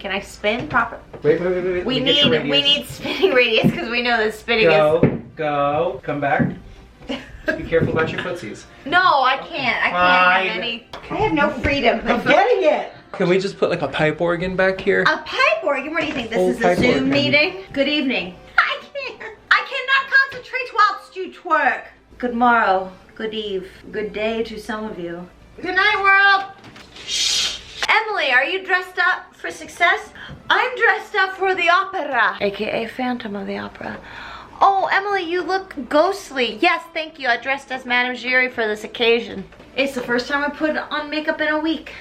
can I spin proper? Wait. We need spinning radius because we know that spinning is. Go. Come back. Be careful about your footsies. No, I can't. I can't have any. I have no freedom. I'm getting it. Can we just put like a pipe organ back here? A pipe organ? What do you think? This is a Zoom meeting? Good evening. I can't. I cannot concentrate whilst you twerk. Good morrow. Good eve. Good day to some of you. Good night, world. Shh. Emily, are you dressed up for success? I'm dressed up for the opera, aka Phantom of the Opera. Oh, Emily, you look ghostly. Yes, thank you. I dressed as Madame Giry for this occasion. It's the first time I put on makeup in a week.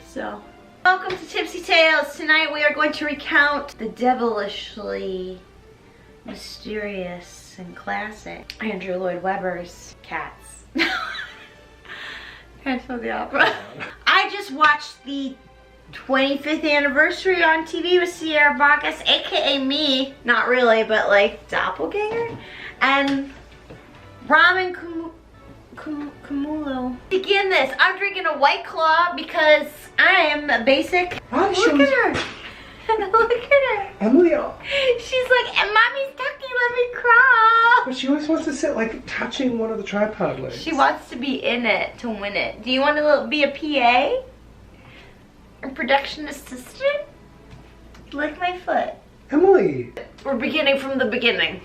So, welcome to Tipsy Tales. Tonight we are going to recount the devilishly mysterious and classic Andrew Lloyd Webber's Cats. Phantom of the Opera. I just watched the 25th anniversary on TV with Sierra Bacchus, aka me, not really, but like doppelganger, and Ramen Kumulo. Begin this. I'm drinking a White Claw because I am basic. Look at her. Look at her. Emily. She's like, and mommy's talking, let me crawl. But she always wants to sit like touching one of the tripod legs. She wants to be in it to win it. Do you want to be a PA? A production assistant? Lick my foot. Emily. We're beginning from the beginning.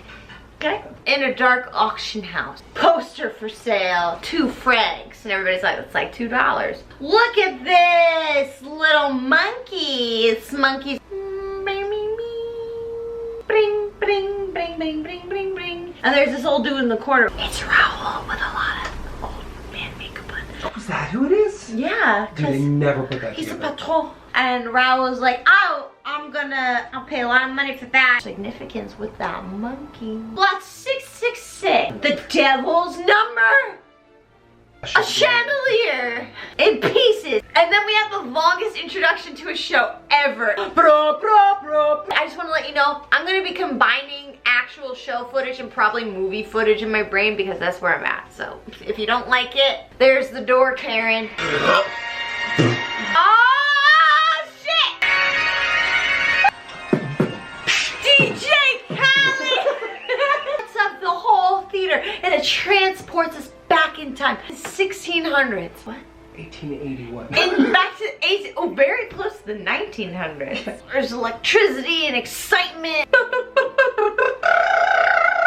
Okay? In a dark auction house. Poster for sale. 2 francs. And everybody's like, it's like $2. Look at this little monkey. This monkey's bring, bring, bring, bring, bring, bring, bring. And there's this old dude in the corner. It's Raoul with a lot of old man makeup on. Oh, is that who it is? Yeah. Dude, they never put that He's together. a patron. And Raoul was like, oh, I'll pay a lot of money for that. Significance with that monkey. Lot 666. The devil's number. A chandelier in pieces. And then we have the longest introduction to a show ever. I just want to let you know, I'm going to be combining actual show footage and probably movie footage in my brain because that's where I'm at. So if you don't like it, there's the door, Karen. Oh, shit! DJ Khaled! It's up the whole theater and it transports us back in time. 1600s. What? 1881. And back to very close to the 1900s. There's electricity and excitement.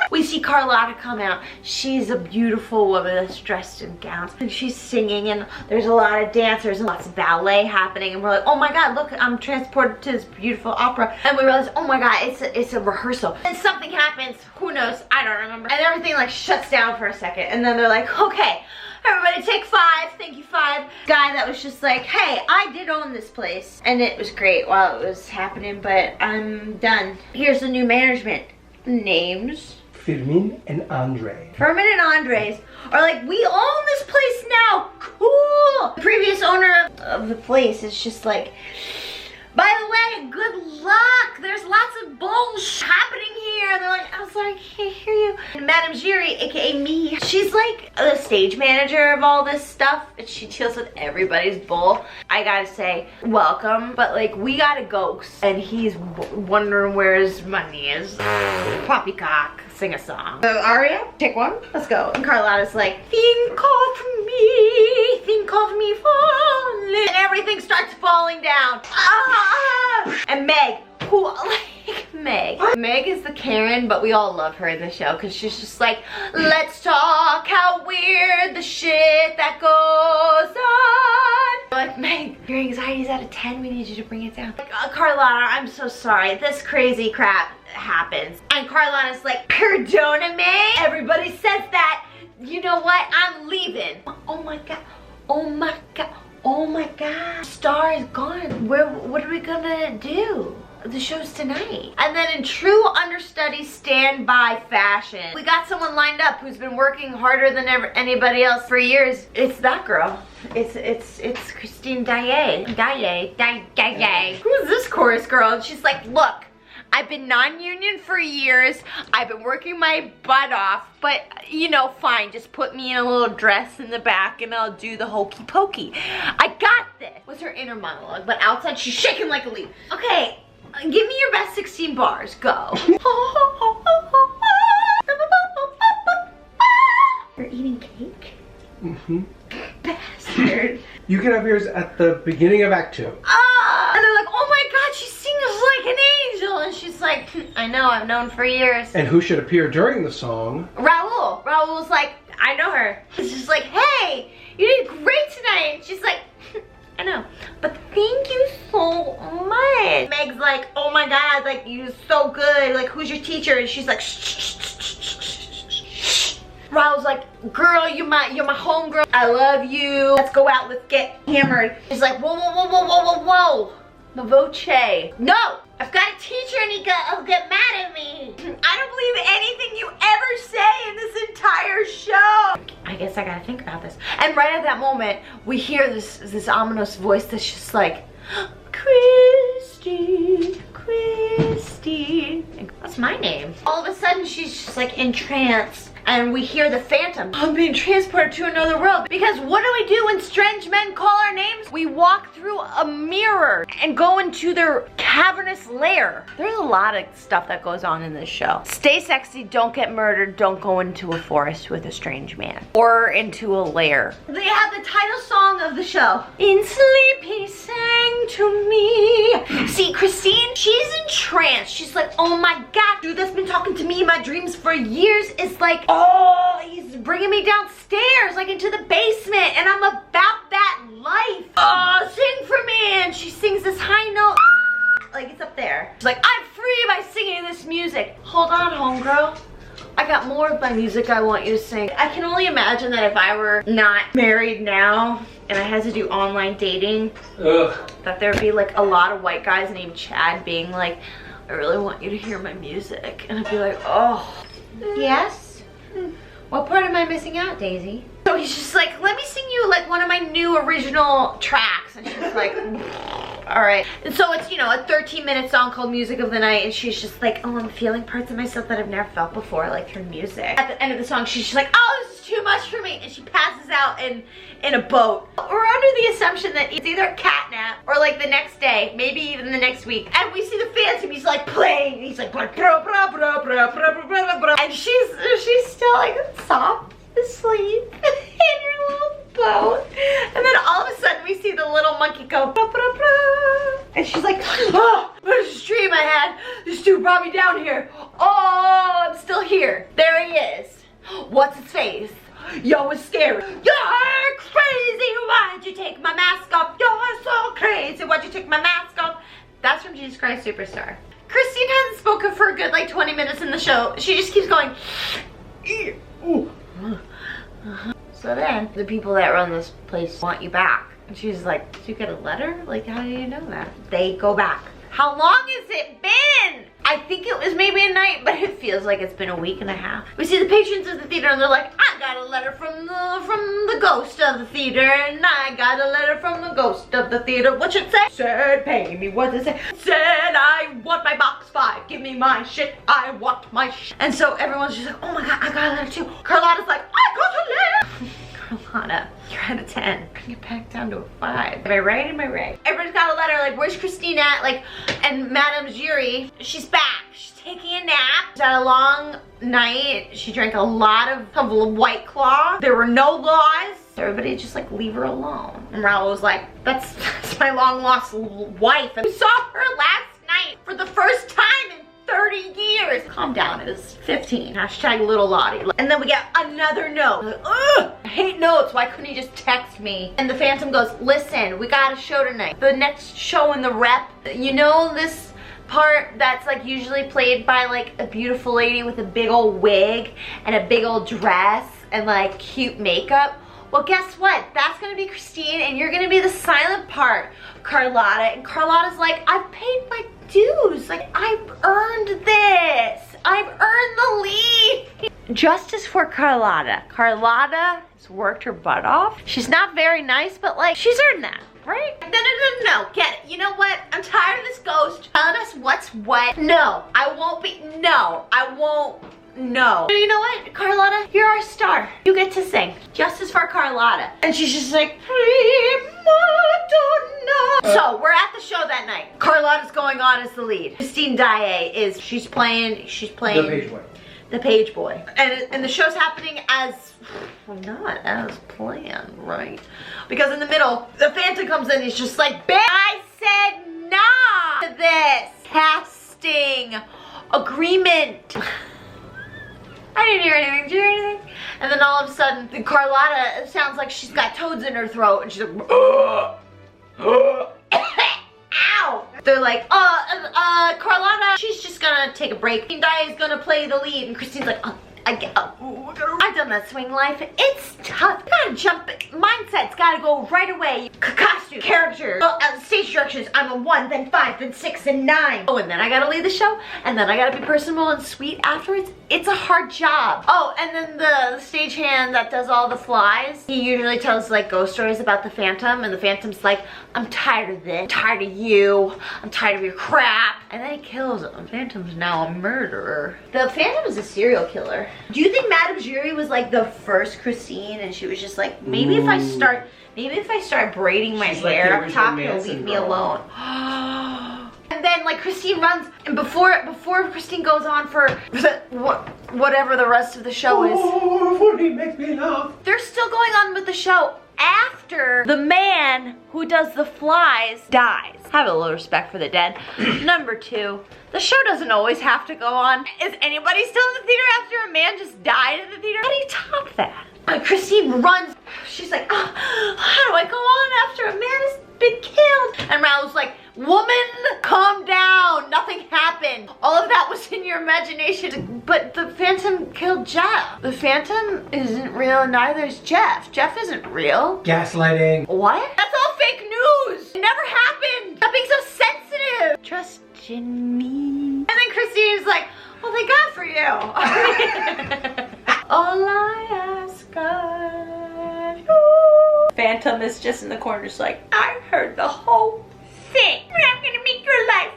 We see Carlotta come out. She's a beautiful woman that's dressed in gowns. And she's singing and there's a lot of dancers and lots of ballet happening. And we're like, oh my God, look, I'm transported to this beautiful opera. And we realize, oh my God, it's a rehearsal. And something happens, who knows, I don't remember. And everything like shuts down for a second. And then they're like, okay, everybody take 5, thank you 5. Guy that was just like, hey, I did own this place. And it was great while it was happening, but I'm done. Here's the new management. Names. Firmin and Andre. Firmin and Andres are like, we own this place now, cool. The previous owner of the place is just like, by the way, good luck. There's lots of bullshit happening here. They're like, I'm sorry, I can't hear you. And Madame Giry, aka me, she's like the stage manager of all this stuff. And she deals with everybody's bull. I gotta say, welcome. But like, we got a ghost. And he's wondering where his money is. Poppycock, sing a song. So Aria, take one, let's go. And Carlotta's like, think of me falling. And everything starts falling down. And Meg, who, like, Meg is the Karen, but we all love her in the show because she's just like, let's talk how weird the shit that goes on. Like, Meg, your anxiety's out of 10, we need you to bring it down. Like, Carlotta, I'm so sorry, this crazy crap happens. And Carlotta's like, perdoname? Everybody says that. You know what, I'm leaving. Oh my God, oh my God. Oh my God, Star is gone. What are we gonna do? The show's tonight. And then in true understudy standby fashion, we got someone lined up who's been working harder than anybody else for years. It's that girl. It's Christine Daye. Who's this chorus girl? And she's like, look, I've been non-union for years. I've been working my butt off, but you know, fine, just put me in a little dress in the back and I'll do the hokey pokey. I got this. Was her inner monologue, but outside she's shaking like a leaf. Okay, give me your best 16 bars, go. You're eating cake? Mm-hmm. Bastard. You can have yours at the beginning of Act 2. Ah! And they're like, oh my God, she sings like an angel. And she's like, I know, I've known for years. And who should appear during the song? Raul. Raul's like, I know her. He's just like, hey, you did great tonight. And she's like, I know, but thank you so much. Meg's like, oh my God, like, you're so good. Like, who's your teacher? And she's like, shh, shh, shh, shh, shh, shh. Raul's like, girl, you're my homegirl. I love you. Let's go out, let's get hammered. She's like, whoa, whoa, whoa, whoa, whoa, whoa, whoa. The voce. No, I've got a teacher and he'll get mad at me. I don't believe anything you ever say in this entire show. I guess I gotta think about this. And right at that moment, we hear this ominous voice that's just like, Christy, Christy. That's my name. All of a sudden, she's just like entranced. And we hear the Phantom. I'm being transported to another world. Because what do we do when strange men call our names? We walk through a mirror and go into their cavernous lair. There's a lot of stuff that goes on in this show. Stay sexy, don't get murdered, don't go into a forest with a strange man. Or into a lair. They have the title song of the show. In sleep he sang to me. See, Christine, she's entranced. She's like, oh my God, dude that's been talking to me in my dreams for years is like, oh, he's bringing me downstairs, like into the basement, and I'm about that life. Oh, sing for me. And she sings this high note, like it's up there. She's like, I'm free by singing this music. Hold on, homegirl. I got more of my music I want you to sing. I can only imagine that if I were not married now and I had to do online dating, that there'd be like a lot of white guys named Chad being like, I really want you to hear my music. And I'd be like, oh, yes? What part am I missing out, Daisy? So he's just like, let me sing you like one of my new original tracks. And she's like, all right. And so it's, you know, a 13-minute song called Music of the Night. And she's just like, oh, I'm feeling parts of myself that I've never felt before, like through music. At the end of the song, she's just like, oh, this is too much for me. And she passes out in a boat. We're under the assumption that it's either a catnap or like the next day, maybe even the next week. And we see the Phantom, he's like playing. He's like, blah, blah, blah, blah, blah, blah, blah, blah. And she's still like soft asleep in her little boat. And then all of a sudden we see the little monkey go, blah, blah, blah. And she's like, oh, there's this dream I had. This dude brought me down here. Oh, I'm still here. There he is. What's his face? Yo, it's scary. You're crazy. Why'd you take my mask off? You're so crazy. Why'd you take my mask off? That's from Jesus Christ Superstar. Christine hasn't spoken for a good like 20 minutes in the show. She just keeps going. So then the people that run this place want you back. And she's like, did you get a letter? Like, how do you know that? They go back. How long has it been? I think it was maybe a night, but it feels like it's been a week and a half. We see the patrons of the theater and they're like, I got a letter from the ghost of the theater, and I got a letter from the ghost of the theater. What's it say? Said, pay me. What does it say? Said, I want my box 5. Give me my shit. I want my shit. And so everyone's just like, oh my God, I got a letter too. Carlotta's like, I got a letter. Carlotta, you're at a 10. Bring it back down to a 5. Am I right? Am I right? Everybody's got a letter like, where's Christine at? Like, and Madame Giry, she's back. She's taking a nap. She's had a long night. She drank a lot of White Claw. There were no laws. Everybody just like, leave her alone. And Raul was like, that's my long lost wife. And we saw her last night for the first time in 30 years. Calm down, it was 15. Hashtag little Lottie. And then we get another note. Like, ugh, I hate notes. Why couldn't he just text me? And the Phantom goes, listen, we got a show tonight. The next show in the rep, you know this part that's like usually played by like a beautiful lady with a big old wig and a big old dress and like cute makeup? Well, guess what? That's gonna be Christine and you're gonna be the silent part, Carlotta. And Carlotta's like, I've paid my dues. Like, I've earned this. I've earned the lead. Justice for Carlotta. Carlotta has worked her butt off. She's not very nice, but like, she's earned that. right? No, get it. You know what? I'm tired of this ghost telling us what's what. No, I won't be, no, I won't. No. You know what, Carlotta? You're our star. You get to sing. Justice for Carlotta. And she's just like, Madonna. So we're at the show that night. Carlotta's going on as the lead. Christine Daae is, she's playing The page boy. The page boy. And the show's happening as, well, not as planned, right? Because in the middle, the Phantom comes in, he's just like, bitch, I said nah to this casting agreement. I didn't hear anything. Did you hear anything? And then all of a sudden, the Carlotta sounds like she's got toads in her throat, and she's like, ow! They're like, Carlotta, she's just gonna take a break. Christine Daae is gonna play the lead, and Christine's like, I've done that swing life. It's tough. Gotta jump. Mindset's gotta go right away. Costume, character, stage directions. I'm a 1, then 5, then 6, then 9. Oh, and then I gotta lead the show, and then I gotta be personable and sweet afterwards. It's a hard job. Oh, and then the stagehand that does all the flies, he usually tells like ghost stories about the Phantom, and the Phantom's like, I'm tired of this. I'm tired of you. I'm tired of your crap. And then he kills him. Phantom's now a murderer. The Phantom is a serial killer. Do you think Madame Jury was like the first Christine, and she was just like, maybe if I start braiding my hair up top, he'll leave me alone. And then like Christine runs, and before Christine goes on for whatever the rest of the show is, He makes me laugh. they're still going on with the show after the man who does the flies dies. Have a little respect for the dead. Number 2, the show doesn't always have to go on. Is anybody still in the theater after a man just died in the theater? How do you top that? Christine runs. She's like, oh, how do I go on after a man has been killed? And Raoul's like, woman, calm down. Nothing happened. All of that was in your imagination. But the Phantom killed Jeff. The Phantom isn't real, neither is Jeff. Jeff isn't real. Gaslighting. What? That's all fake news. It never happened. Stop being so sensitive. Trust in me. And then Christine is like, well, thank God for you. All I ask of you. Phantom is just in the corner, just like, I heard the whole thing. I'm gonna make your life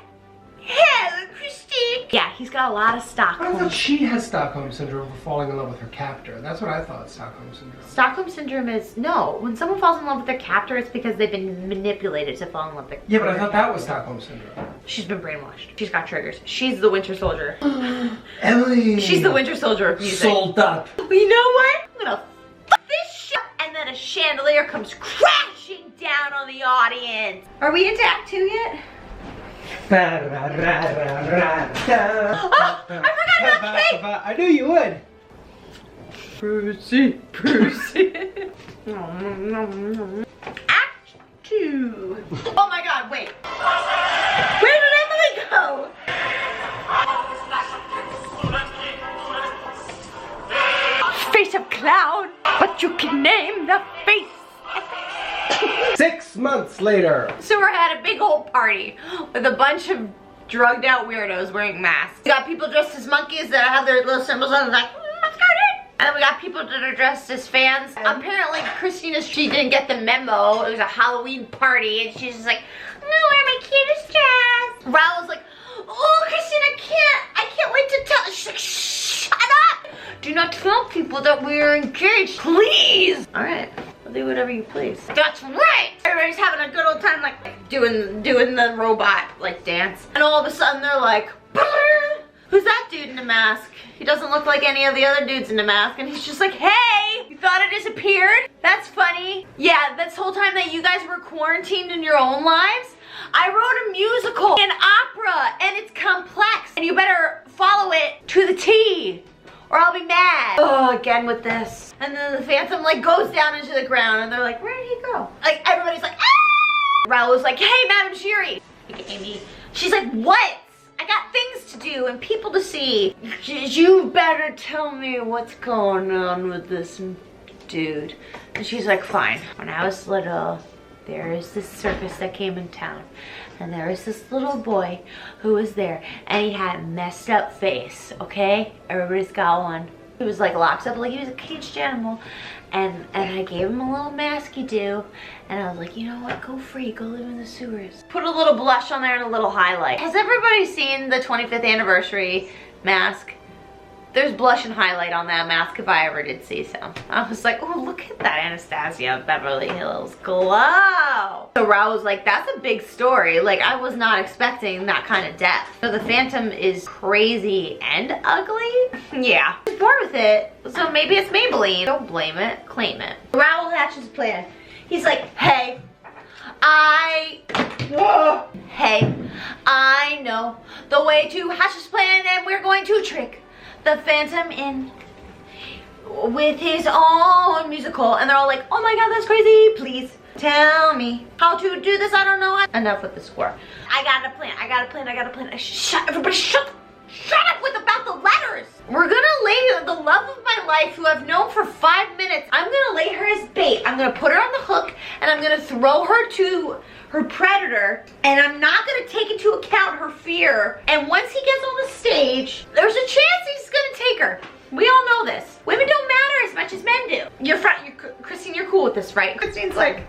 hell, Christine. Yeah, he's got a lot of I Stockholm. thought she has Stockholm Syndrome for falling in love with her captor. That's what I thought, Stockholm Syndrome. Stockholm Syndrome is, no, when someone falls in love with their captor, it's because they've been manipulated to fall in love with their Yeah, but I thought that was Stockholm Syndrome. She's been brainwashed. She's got triggers. She's the Winter Soldier. Emily! She's the Winter Soldier of music. Sold up. You know what? I'm gonna fuck this shit. And then a chandelier comes crashing down on the audience. Are we into Act 2 yet? Oh, I forgot about cake. I knew you would. Brucey. Act 2. Oh my God, wait. Where did Emily go? Face of clown, but you can name the face. 6 months later. So we're at a big old party with a bunch of drugged out weirdos wearing masks. We got people dressed as monkeys that have their little symbols on, like, masquerade. And then we got people that are dressed as fans. Apparently Christina, she didn't get the memo. It was a Halloween party, and she's just like, I'm gonna wear my cutest dress. Raoul's like, oh, Christina, I can't wait to tell. She's like, shut up. Do not tell people that we are engaged, please. All right. Do whatever you please. That's right! Everybody's having a good old time, like doing the robot like dance. And all of a sudden they're like, who's that dude in the mask? He doesn't look like any of the other dudes in the mask. And he's just like, hey, you thought I disappeared? That's funny. Yeah, this whole time that you guys were quarantined in your own lives, I wrote a musical, an opera, and it's complex. And you better follow it to the T, or I'll be mad. Oh, again with this. And then the Phantom like goes down into the ground, and they're like, where did he go? Like everybody's like, ah! Raoul's like, hey, Madame Jury. Amy, she's like, what? I got things to do and people to see. You better tell me what's going on with this dude. And she's like, fine. When I was little, there is this circus that came in town, and there was this little boy who was there, and he had a messed up face, okay? Everybody's got one. He was like locked up like he was a caged animal. And I gave him a little masky do, and I was like, you know what, go free, go live in the sewers. Put a little blush on there and a little highlight. Has everybody seen the 25th anniversary mask? There's blush and highlight on that mask if I ever did see some. I was like, oh, look at that Anastasia Beverly Hills glow. So Raul was like, that's a big story. Like, I was not expecting that kind of depth. So the Phantom is crazy and ugly? Yeah. I was bored with it, so maybe it's Maybelline. Don't blame it, claim it. Raul hatches a plan. He's like, hey, I know the way to hatch this plan, and we're going to trick the Phantom in with his own musical. And they're all like, oh my god, that's crazy, please tell me how to do this. I don't know. Enough with the score. I got a plan. Shut, everybody shut up with about the letters. We're gonna lay the love of my life, who I've known for 5 minutes, I'm gonna lay her as bait. I'm gonna put her on the hook, and I'm gonna throw her to her predator, and I'm not gonna take into account her fear. And once he gets on the stage, there's a chance he's gonna take her. We all know this. Women don't matter as much as men do. Christine, you're cool with this, right? Christine's like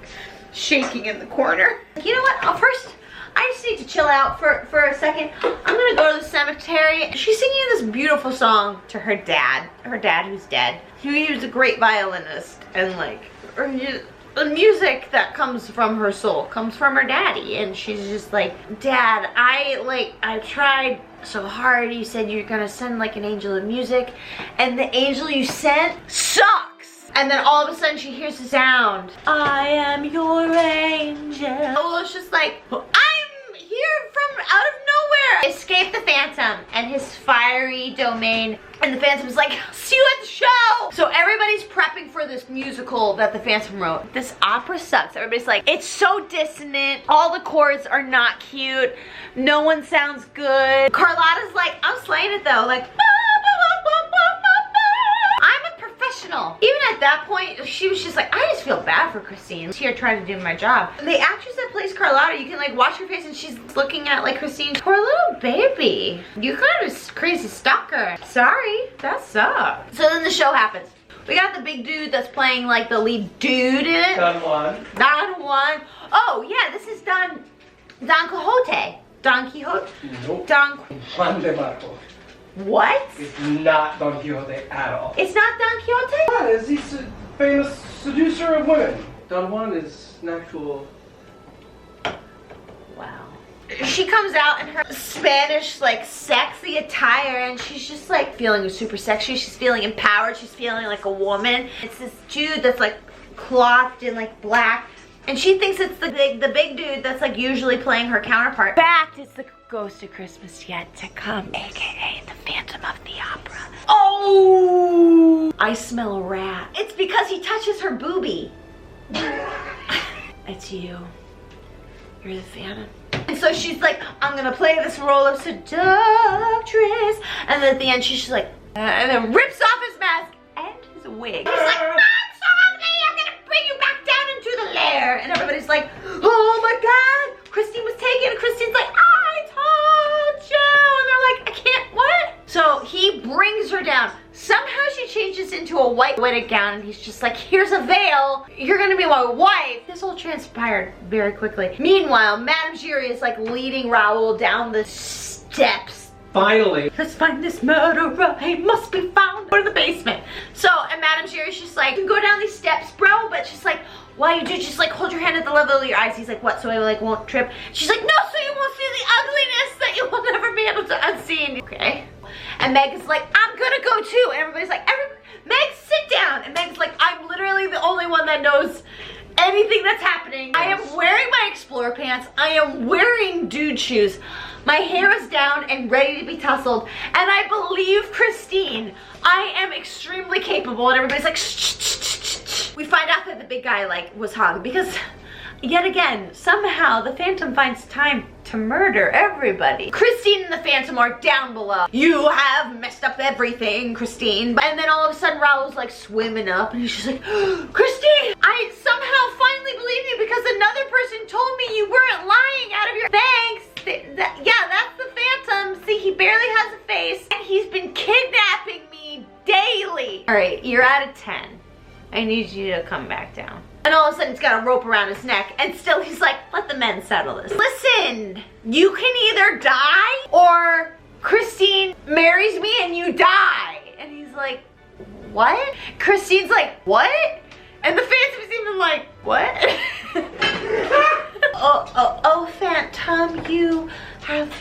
shaking in the corner. You know what? First, I just need to chill out for a second. I'm gonna go to the cemetery. She's singing this beautiful song to her dad who's dead. He was a great violinist, and like, the music that comes from her soul comes from her daddy, and she's just like, Dad, I tried so hard. You said you're gonna send like an angel of music, and the angel you sent sucks. And then all of a sudden she hears the sound, I am your angel. Oh, it's just like, I'm here from out of nowhere. Escape the Phantom and his fiery domain. And the Phantom's like, see you at the show. So everybody's prepping for this musical that the Phantom wrote. This opera sucks. Everybody's like, it's so dissonant. All the chords are not cute. No one sounds good. Carlotta's like, I'm slaying it though. Like, I'm a professional. Even at that point, she was just like, I just feel bad for Christine. I'm here trying to do my job. The actress that plays Carlotta, you can like watch her face and she's looking at like Christine. Poor little baby. You kind of a crazy stalker. Sorry, that sucks. So then the show happens. We got the big dude that's playing like the lead dude in it. Don Juan. Don Juan. Oh yeah, this is Don Quixote. Don Quixote? Nope. Don Juan de Marco. What? It's not Don Quixote at all. It's not Don Quixote? Juan is he's a famous seducer of women. Don Juan is an actual. Wow. She comes out in her Spanish, like, sexy attire, and she's just, like, feeling super sexy. She's feeling empowered. She's feeling like a woman. It's this dude that's, like, clothed in, like, black. And she thinks it's the big dude that's, like, usually playing her counterpart. In fact, it's the ghost of Christmas yet to come, aka the Phantom of the Opera. Oh! I smell a rat. It's because he touches her boobie. It's you. You're the Phantom. And so she's like, I'm gonna play this role of seductress. And then at the end, she's just like, and then rips off his mask and his wig. He's like, not someday, I'm gonna bring you back down into the lair. And everybody's like, oh my God, Christine was taken. And Christine's like, I told you. And they're like, I can't, what? So he brings her down. Somehow she changes into a white wedding gown, and he's just like, here's a veil. You're gonna be my wife. This all transpired very quickly. Meanwhile, Madame Giry is like leading Raul down the steps. Finally. Let's find this murderer. He must be found. Go to the basement. So, and Madame Giry's just like, you can go down these steps, bro, but she's like, while you do, just like hold your hand at the level of your eyes. He's like, what? So I like won't trip. She's like, no, so you won't see the ugliness that you will never be able to unseen. Okay. And Meg is like, I'm gonna go too. And everybody's like, Meg, sit down. And Meg's like, I'm literally the only one that knows anything that's happening. I am wearing my Explorer pants. I am wearing dude shoes. My hair is down and ready to be tussled. And I believe Christine. I am extremely capable. And everybody's like, shh, shh, shh, shh, shh. We find out that the big guy like was hung because yet again, somehow the Phantom finds time to murder everybody. Christine and the Phantom are down below. You have messed up everything, Christine. And then all of a sudden Raul's like swimming up and he's just like, Christine, I somehow finally believe you because another person told me you weren't lying out of your thanks. Yeah, that's the Phantom. See, he barely has a face and he's been kidnapping me daily. all right, you're at a 10. I need you to come back down. And all of a sudden, he's got a rope around his neck, and still he's like, let the men settle this. Listen, you can either die, or Christine marries me and you die. And he's like, what? Christine's like, what? And the Phantom's even like, what? oh, Phantom, you have,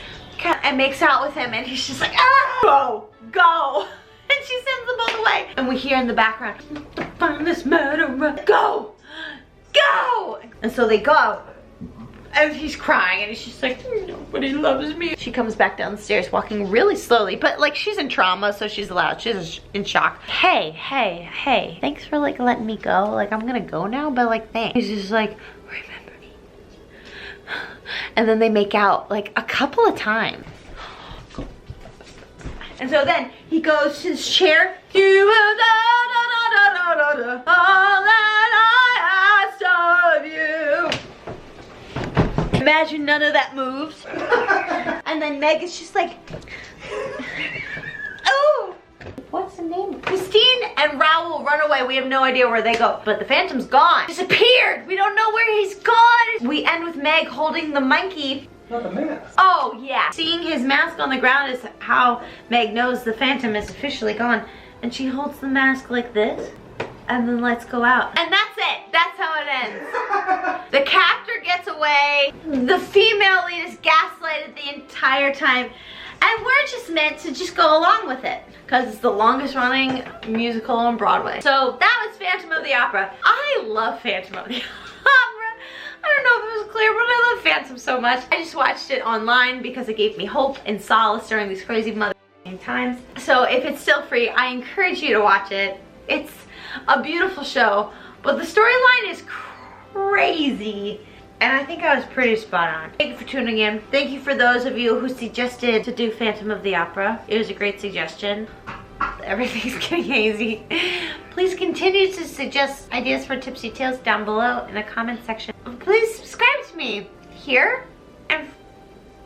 and makes out with him, and he's just like, ah, go. And she sends them both away. And we hear in the background, the finest murderer, go. And so they go. And he's crying, and he's just like, nobody loves me. She comes back down the stairs, walking really slowly, but like she's in trauma, so she's loud. She's in shock. Hey. Thanks for like letting me go. Like, I'm gonna go now, but like, thanks. He's just like, remember me. And then they make out like a couple of times. And so then he goes to his chair. You will all that I asked of you. Imagine none of that moves. And then Meg is just like, oh, what's the name? Christine and Raoul run away. We have no idea where they go. But the Phantom's gone. Disappeared. We don't know where he's gone. We end with Meg holding the monkey. Not the mask. Oh, yeah. Seeing his mask on the ground is how Meg knows the Phantom is officially gone. And she holds the mask like this and then lets go out. And that's it. That's how it ends. The captor gets away. The female lead is gaslighted the entire time. And we're just meant to just go along with it because it's the longest running musical on Broadway. So that was Phantom of the Opera. I love Phantom of the Opera. I don't know if it was clear, but I love Phantom so much. I just watched it online because it gave me hope and solace during these crazy mother times. So if it's still free, I encourage you to watch it. It's a beautiful show, but the storyline is crazy. And I think I was pretty spot on. Thank you for tuning in. Thank you for those of you who suggested to do Phantom of the Opera. It was a great suggestion. Everything's getting hazy. Please continue to suggest ideas for Tipsy Tales down below in the comment section. Please subscribe to me here and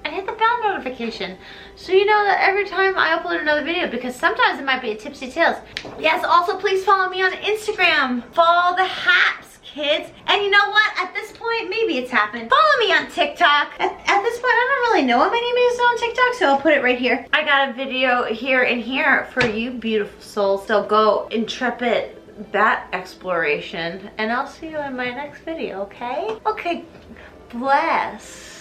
hit the bell notification so you know that every time I upload another video, because sometimes it might be a Tipsy Tales. Yes, also please follow me on Instagram. Follow the Haps, kids. And you know what? At this point, maybe it's happened. Follow me on TikTok. At this point, I don't really know what my name is on TikTok, so I'll put it right here. I got a video here and here for you beautiful souls. So go intrepid that exploration, and I'll see you in my next video, okay? Okay, bless.